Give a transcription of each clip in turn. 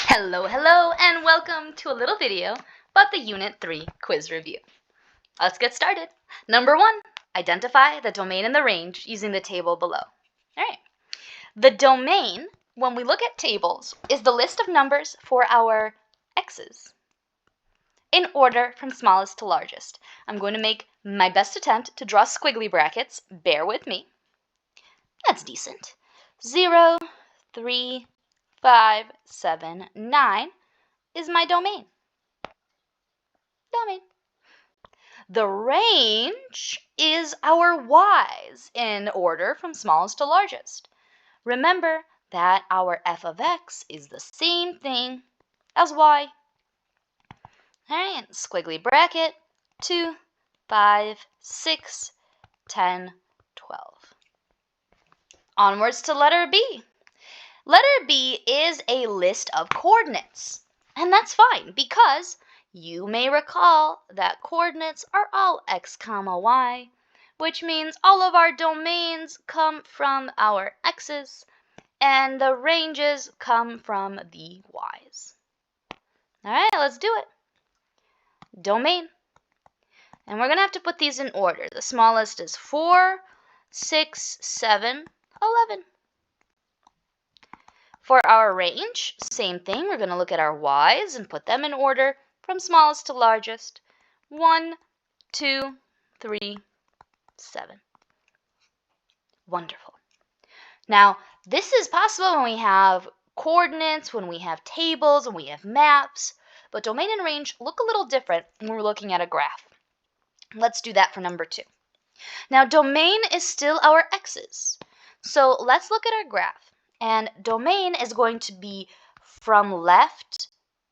Hello, and welcome to a little video about the Unit 3 quiz review. Let's get started. Number 1, identify the domain and the range using the table below. All right. The domain, when we look at tables, is the list of numbers for our x's in order from smallest to largest. I'm going to make my best attempt to draw squiggly brackets. Bear with me. That's decent. 0, 3, 5, 7, 9 is my domain. The range is our y's in order from smallest to largest. Remember that our f of x is the same thing as y. All right, squiggly bracket, 2, 5, 6, 10, 12. Onwards to letter B. Letter B is a list of coordinates, and that's fine because you may recall that coordinates are all x comma y, which means all of our domains come from our x's and the ranges come from the y's. All right, let's do it. Domain. And we're going to have to put these in order. The smallest is 4, 6, 7, 11. For our range, same thing. We're going to look at our y's and put them in order from smallest to largest. 1, 2, 3, 7. Wonderful. Now, this is possible when we have coordinates, when we have tables, when we have maps, but domain and range look a little different when we're looking at a graph. Let's do that for number 2. Now, domain is still our x's. So let's look at our graph. And domain is going to be from left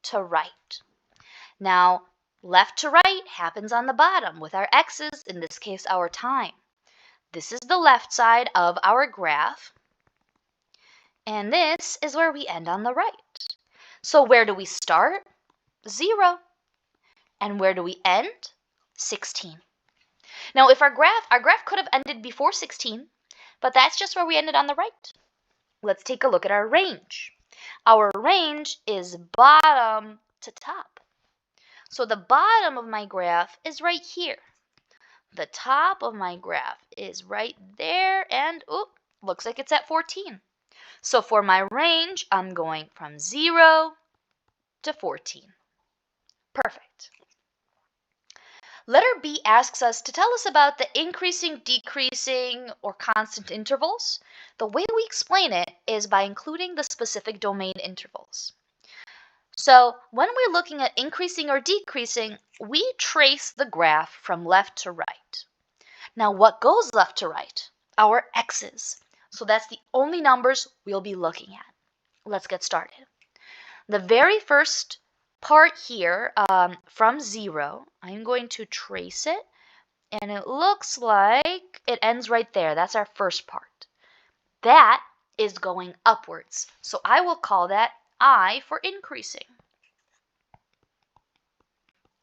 to right. Now, left to right happens on the bottom with our x's, in this case, our time. This is the left side of our graph. And this is where we end on the right. So where do we start? 0. And where do we end? 16. Now, if our graph could have ended before 16, but that's just where we ended on the right. Let's take a look at our range. Our range is bottom to top. So the bottom of my graph is right here. The top of my graph is right there, and looks like it's at 14. So for my range, I'm going from 0 to 14. Perfect. Letter B asks us to tell us about the increasing, decreasing, or constant intervals. The way we explain it is by including the specific domain intervals. So when we're looking at increasing or decreasing, we trace the graph from left to right. Now, what goes left to right? Our x's. So that's the only numbers we'll be looking at. Let's get started. The very first part here, from 0, I'm going to trace it, and it looks like it ends right there. That's our first part. That is going upwards, so I will call that I for increasing.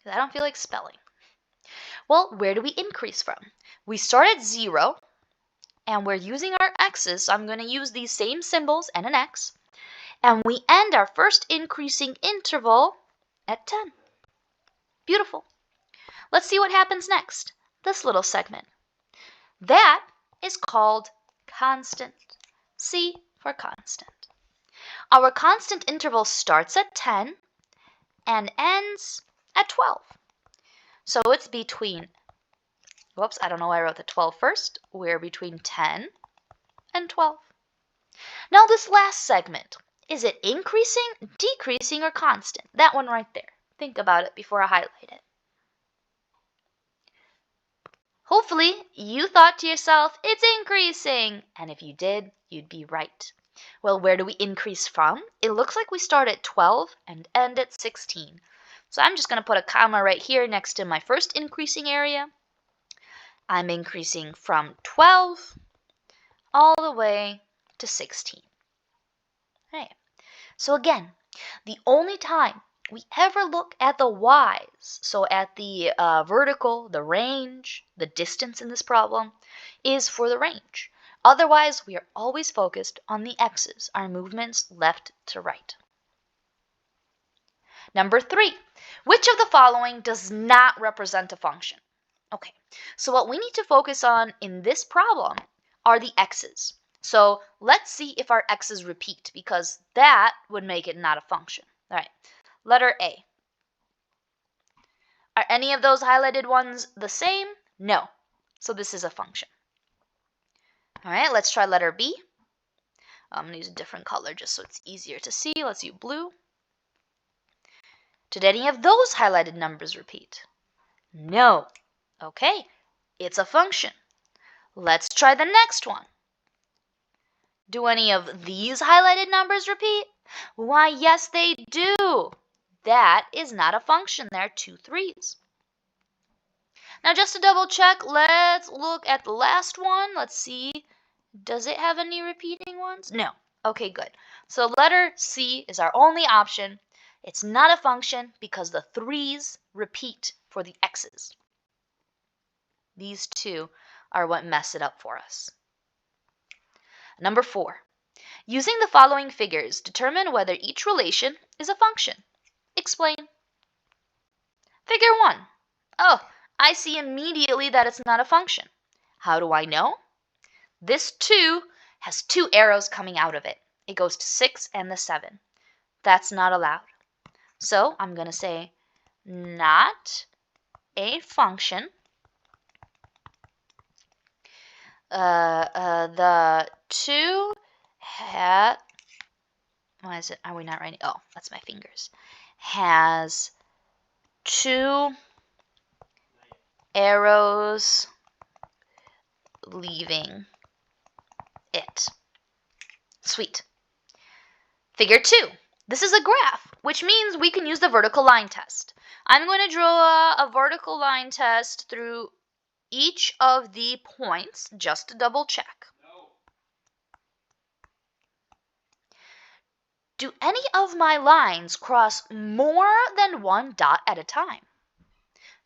I don't feel like spelling. Well, where do we increase from? We start at 0, and we're using our x's, so I'm going to use these same symbols and an x, and we end our first increasing interval at 10. Beautiful. Let's see what happens next. This little segment. That is called constant. C for constant. Our constant interval starts at 10 and ends at 12. So it's between, whoops, I don't know why I wrote the 12 first. We're between 10 and 12. Now this last segment, is it increasing, decreasing, or constant? That one right there. Think about it before I highlight it. Hopefully, you thought to yourself, it's increasing. And if you did, you'd be right. Well, where do we increase from? It looks like we start at 12 and end at 16. So I'm just going to put a comma right here next to my first increasing area. I'm increasing from 12 all the way to 16. Right. So again, the only time we ever look at the y's, so at the vertical, the range, the distance in this problem, is for the range. Otherwise, we are always focused on the x's, our movements left to right. Number 3, which of the following does not represent a function? Okay, so what we need to focus on in this problem are the x's. So let's see if our x's repeat, because that would make it not a function. All right, letter A. Are any of those highlighted ones the same? No. So this is a function. All right, let's try letter B. I'm going to use a different color just so it's easier to see. Let's use blue. Did any of those highlighted numbers repeat? No. Okay, it's a function. Let's try the next one. Do any of these highlighted numbers repeat? Why, yes, they do. That is not a function. There are 2 3s. Now, just to double check, let's look at the last one. Let's see. Does it have any repeating ones? No. Okay, good. So letter C is our only option. It's not a function because the 3s repeat for the x's. These 2 are what mess it up for us. Number 4. Using the following figures, determine whether each relation is a function. Explain. Figure 1. Oh, I see immediately that it's not a function. How do I know? This 2 has 2 arrows coming out of it. It goes to 6 and the 7. That's not allowed. So I'm going to say not a function. The 2 had, what is it? Are we not writing? Oh, that's my fingers. Has 2 arrows leaving it. Sweet. Figure 2. This is a graph, which means we can use the vertical line test. I'm going to draw a vertical line test through each of the points just to double check. Do any of my lines cross more than one dot at a time?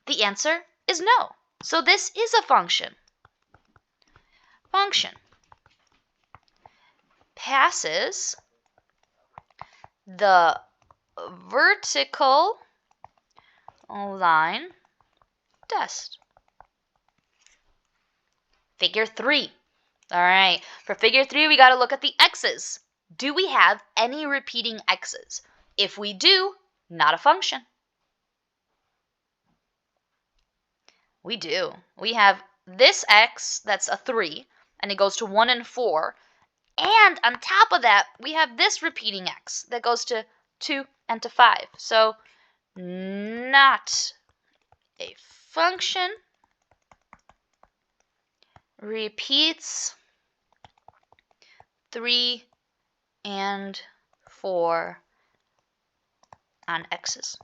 The answer is no. So this is a function. Function passes the vertical line test. Figure 3. All right, for figure 3, we got to look at the x's. Do we have any repeating x's? If we do, not a function. We do. We have this x, that's a 3, and it goes to 1 and 4. And on top of that, we have this repeating x that goes to 2 and to 5. So, not a function. Repeats 3 and 4 on x's.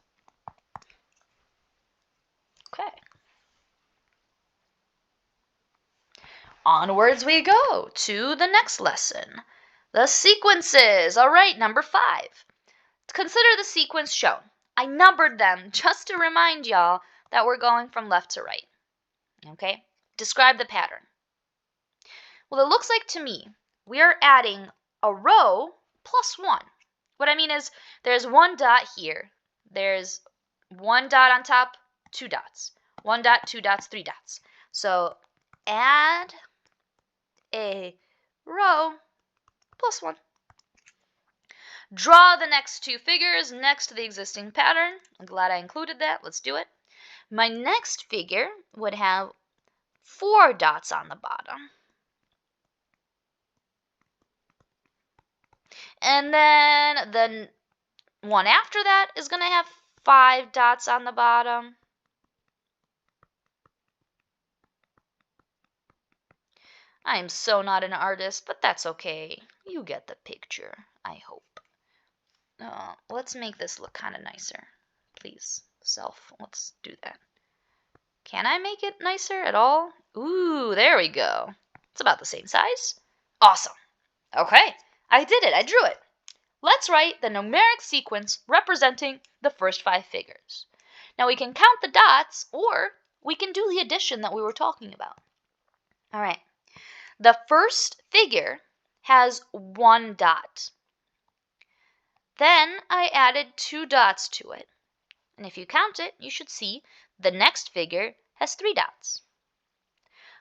Okay. Onwards we go to the next lesson. The sequences. All right, number 5. Consider the sequence shown. I numbered them just to remind y'all that we're going from left to right. Okay? Describe the pattern. Well, it looks like to me we are adding a row plus 1. What I mean is there's 1 dot here. There's 1 dot on top, 2 dots. 1 dot, 2 dots, 3 dots. So add a row plus 1. Draw the next 2 figures next to the existing pattern. I'm glad I included that. Let's do it. My next figure would have 4 dots on the bottom. And then the one after that is going to have 5 dots on the bottom. I am so not an artist, but that's okay. You get the picture, I hope. Let's make this look kind of nicer. Please, self, let's do that. Can I make it nicer at all? Ooh, there we go. It's about the same size. Awesome. Okay, I did it. I drew it. Let's write the numeric sequence representing the first 5 figures. Now we can count the dots, or we can do the addition that we were talking about. All right. The first figure has 1 dot. Then I added 2 dots to it. And if you count it, you should see the next figure has 3 dots.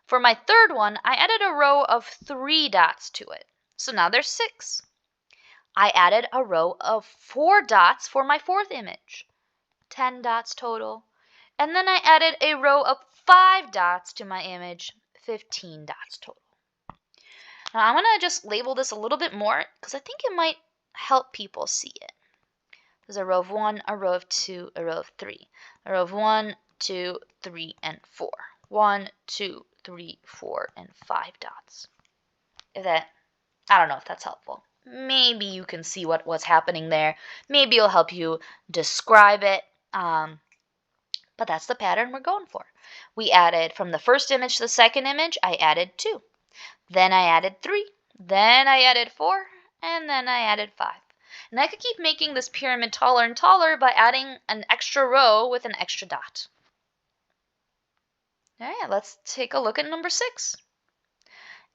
For my third one, I added a row of 3 dots to it. So now there's 6. I added a row of 4 dots for my fourth image. 10 dots total. And then I added a row of 5 dots to my image. 15 dots total. Now I'm going to just label this a little bit more because I think it might help people see it. There's a row of 1, a row of 2, a row of 3. A row of 1, 2, 3, and 4. 1, 2, 3, 4, and 5 dots. I don't know if that's helpful. Maybe you can see what's happening there. Maybe it'll help you describe it. But that's the pattern we're going for. We added from the first image to the second image, I added 2. Then I added 3. Then I added 4. And then I added 5. And I could keep making this pyramid taller and taller by adding an extra row with an extra dot. All right, let's take a look at number 6.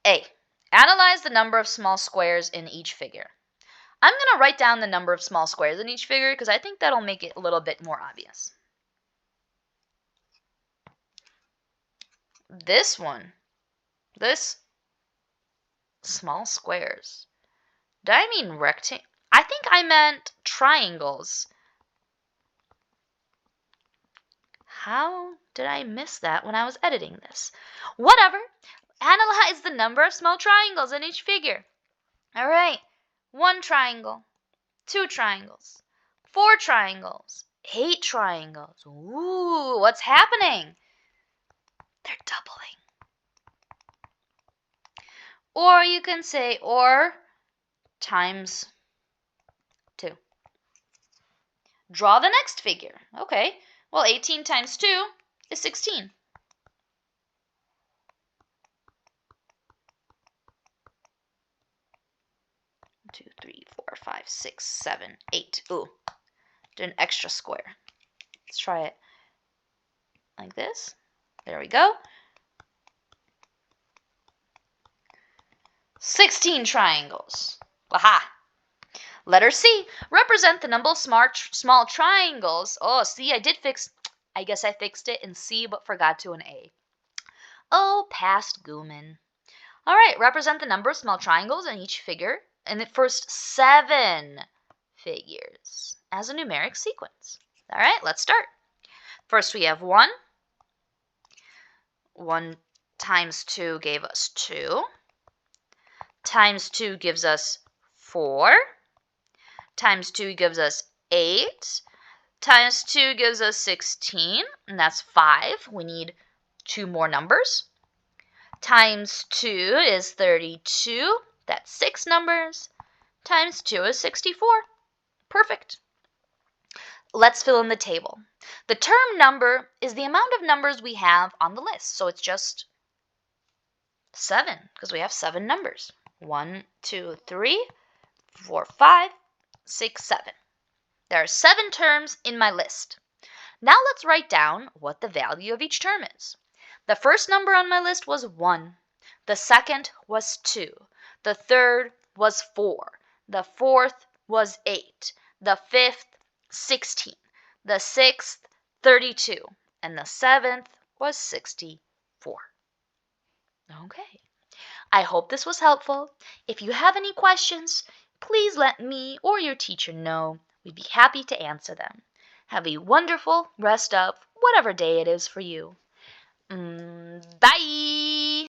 A. Analyze the number of small squares in each figure. I'm going to write down the number of small squares in each figure because I think that'll make it a little bit more obvious. This small squares. Did I mean rectangle? I think I meant triangles. How did I miss that when I was editing this? Whatever. Analyze the number of small triangles in each figure. All right. 1 triangle, 2 triangles, 4 triangles, 8 triangles. Ooh, what's happening? They're doubling. Or you can say or times 2. Draw the next figure. Okay, well 18 times 2 is 16. Two, 3, 4, 5, 6, 7, 8. Ooh, did an extra square. Let's try it like this. There we go. 16 triangles. Aha! Letter C. Represent the number of small triangles. Oh, see, I guess I fixed it in C but forgot to an A. Oh, past Gooman. All right, represent the number of small triangles in each figure in the first 7 figures as a numeric sequence. All right, let's start. First we have 1. 1 times 2 gave us 2. Times 2 gives us 4. Times 2 gives us 8. Times 2 gives us 16, and that's 5. We need 2 more numbers. Times 2 is 32. That's 6 numbers. Times 2 is 64. Perfect. Let's fill in the table. The term number is the amount of numbers we have on the list. So it's just 7 because we have 7 numbers. 1, 2, 3, 4, 5, 6, 7. There are 7 terms in my list. Now let's write down what the value of each term is. The first number on my list was 1. The second was 2. The third was 4. The fourth was 8. The fifth, 16. The sixth, 32. And the seventh was 64. Okay. I hope this was helpful. If you have any questions, please let me or your teacher know. We'd be happy to answer them. Have a wonderful rest of whatever day it is for you. Bye!